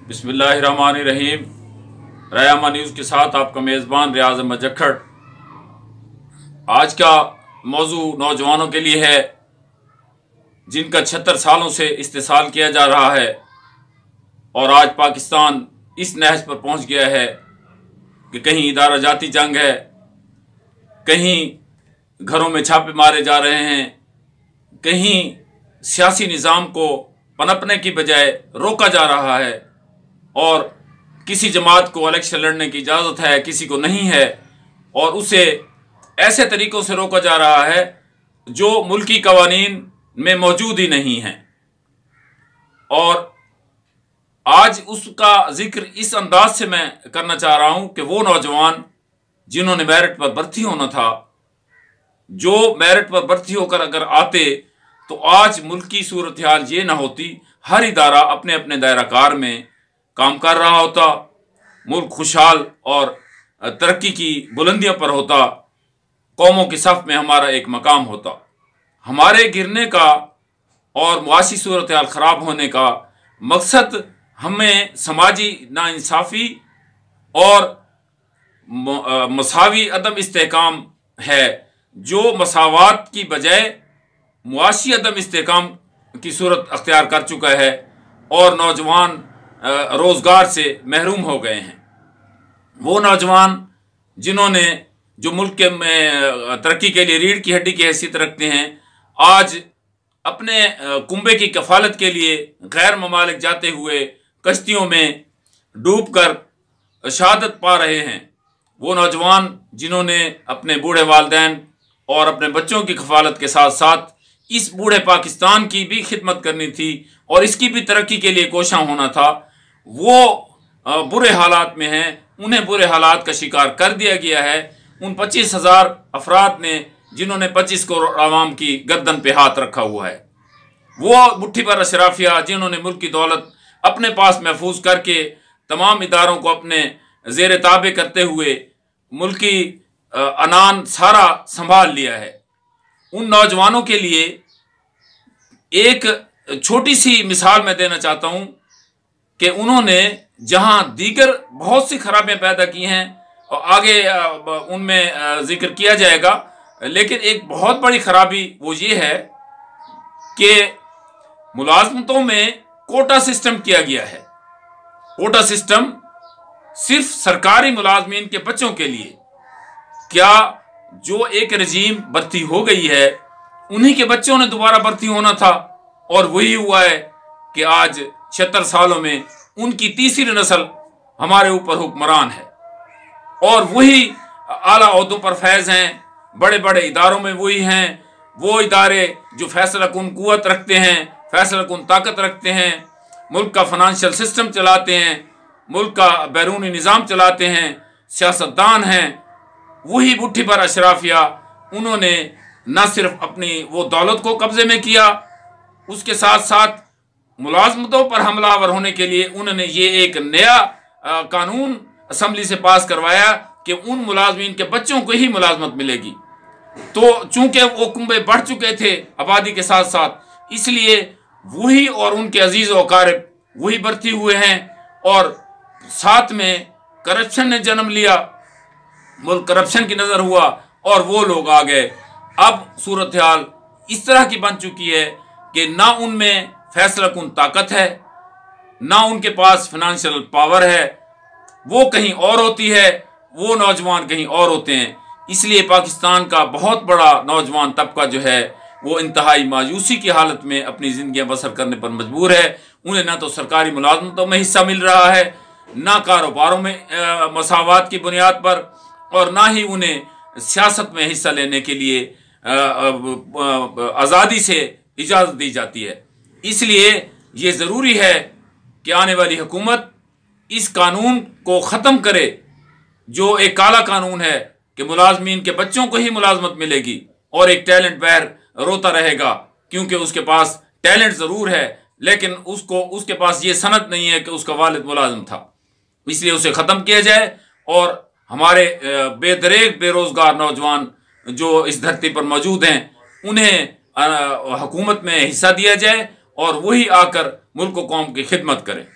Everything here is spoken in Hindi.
बिस्मिल्लाहिर्रहमानिर्रहीम। रायामा न्यूज़ के साथ आपका मेज़बान रियाज अहमद जक्खड़। आज का मौजू नौजवानों के लिए है जिनका 76 सालों से इस्तेसाल किया जा रहा है और आज पाकिस्तान इस नहज पर पहुंच गया है कि कहीं इदारा जाती जंग है, कहीं घरों में छापे मारे जा रहे हैं, कहीं सियासी निज़ाम को पनपने की बजाय रोका जा रहा है और किसी जमात को इलेक्शन लड़ने की इजाज़त है, किसी को नहीं है, और उसे ऐसे तरीक़ों से रोका जा रहा है जो मुल्की कवानीन में मौजूद ही नहीं है। और आज उसका जिक्र इस अंदाज से मैं करना चाह रहा हूँ कि वो नौजवान जिन्होंने मेरिट पर भर्ती होना था, जो मेरिट पर भर्ती होकर अगर आते तो आज मुल्क की सूरत हाल ये ना होती। हर इदारा अपने अपने दायरा कार में काम कर रहा होता, मुल्क खुशहाल और तरक्की की बुलंदियों पर होता, कौमों की सफ़ में हमारा एक मकाम होता। हमारे गिरने का और मुआशी सूरत हाल ख़राब होने का मकसद हमें समाजी नाइंसाफ़ी और मसावी अदम इस्तेहकाम है, जो मसावात की बजाय मुआशी अदम इस्तेहकाम की सूरत अख्तियार कर चुका है और नौजवान रोज़गार से महरूम हो गए हैं। वो नौजवान जिन्होंने जो मुल्क में तरक्की के लिए रीढ़ की हड्डी की हैसियत रखते हैं, आज अपने कुंबे की कफालत के लिए गैर ममालिक जाते हुए कश्तियों में डूब कर शहादत पा रहे हैं। वो नौजवान जिन्होंने अपने बूढ़े वालिदैन और अपने बच्चों की कफालत के साथ साथ इस बूढ़े पाकिस्तान की भी खिदमत करनी थी और इसकी भी तरक्की के लिए कोशां होना था, वो बुरे हालात में हैं। उन्हें बुरे हालात का शिकार कर दिया गया है। उन 25,000 अफराद ने जिन्होंने 25 करोड़ आवाम की गर्दन पे हाथ रखा हुआ है, वो मुट्ठी भर अशराफिया जिन्होंने मुल्क की दौलत अपने पास महफूज करके तमाम इदारों को अपने ज़ेर ताबे करते हुए मुल्की अनान सारा संभाल लिया है। उन नौजवानों के लिए एक छोटी सी मिसाल मैं देना चाहता हूँ कि उन्होंने जहाँ दीगर बहुत सी खराबियाँ पैदा की हैं और आगे उनमें जिक्र किया जाएगा, लेकिन एक बहुत बड़ी खराबी वो ये है कि मुलाजमतों में कोटा सिस्टम किया गया है। कोटा सिस्टम सिर्फ सरकारी मुलाजमीन के बच्चों के लिए। क्या जो एक रजीम भर्ती हो गई है उन्हीं के बच्चों ने दोबारा भर्ती होना था, और वही हुआ है कि आज 76 सालों में उनकी तीसरी नस्ल हमारे ऊपर हुक्मरान है और वही आला ओहदों पर फैज़ हैं, बड़े बड़े इदारों में वही हैं। वो इदारे जो फैसला कुन कुव्वत रखते हैं, फैसला कुन ताकत रखते हैं, मुल्क का फाइनेंशियल सिस्टम चलाते हैं, मुल्क का बैरूनी निज़ाम चलाते हैं, सियासतदान हैं, वही मुट्ठी भर अशराफिया। उन्होंने न सिर्फ अपनी वो दौलत को कब्जे में किया, उसके साथ साथ मुलाजमतों पर हमलावर होने के लिए उन्होंने ये एक नया कानून असम्बली से पास करवाया कि उन मुलाजमीन के बच्चों को ही मुलाजमत मिलेगी। तो चूंकि वो कुंबे बढ़ चुके थे आबादी के साथ साथ, इसलिए वही और उनके अजीज़ व अकारिब वही भर्ती हुए हैं और साथ में करप्शन ने जन्म लिया, मुल्क करप्शन की नज़र हुआ और वो लोग आ गए। अब सूरत हाल इस तरह की बन चुकी है कि ना उनमें फैसला कुन ताकत है, ना उनके पास फाइनेंशियल पावर है, वो कहीं और होती है, वो नौजवान कहीं और होते हैं। इसलिए पाकिस्तान का बहुत बड़ा नौजवान तबका जो है वो इंतहाई मायूसी की हालत में अपनी ज़िंदगियाँ बसर करने पर मजबूर है। उन्हें ना तो सरकारी मुलाजमतों में हिस्सा मिल रहा है, ना कारोबारों में मसावात की बुनियाद पर, और ना ही उन्हें सियासत में हिस्सा लेने के लिए आज़ादी से इजाज़त दी जाती है। इसलिए ये ज़रूरी है कि आने वाली हुकूमत इस कानून को ख़त्म करे, जो एक काला कानून है कि मुलाजमीन के बच्चों को ही मुलाजमत मिलेगी और एक टैलेंट बैर रोता रहेगा क्योंकि उसके पास टैलेंट ज़रूर है लेकिन उसके पास ये सनद नहीं है कि उसका वालिद मुलाजिम था। इसलिए उसे ख़त्म किया जाए और हमारे बेदरेक बेरोज़गार नौजवान जो इस धरती पर मौजूद हैं उन्हें हुकूमत में हिस्सा दिया जाए और वही आकर मुल्क व कौम की खिदमत करें।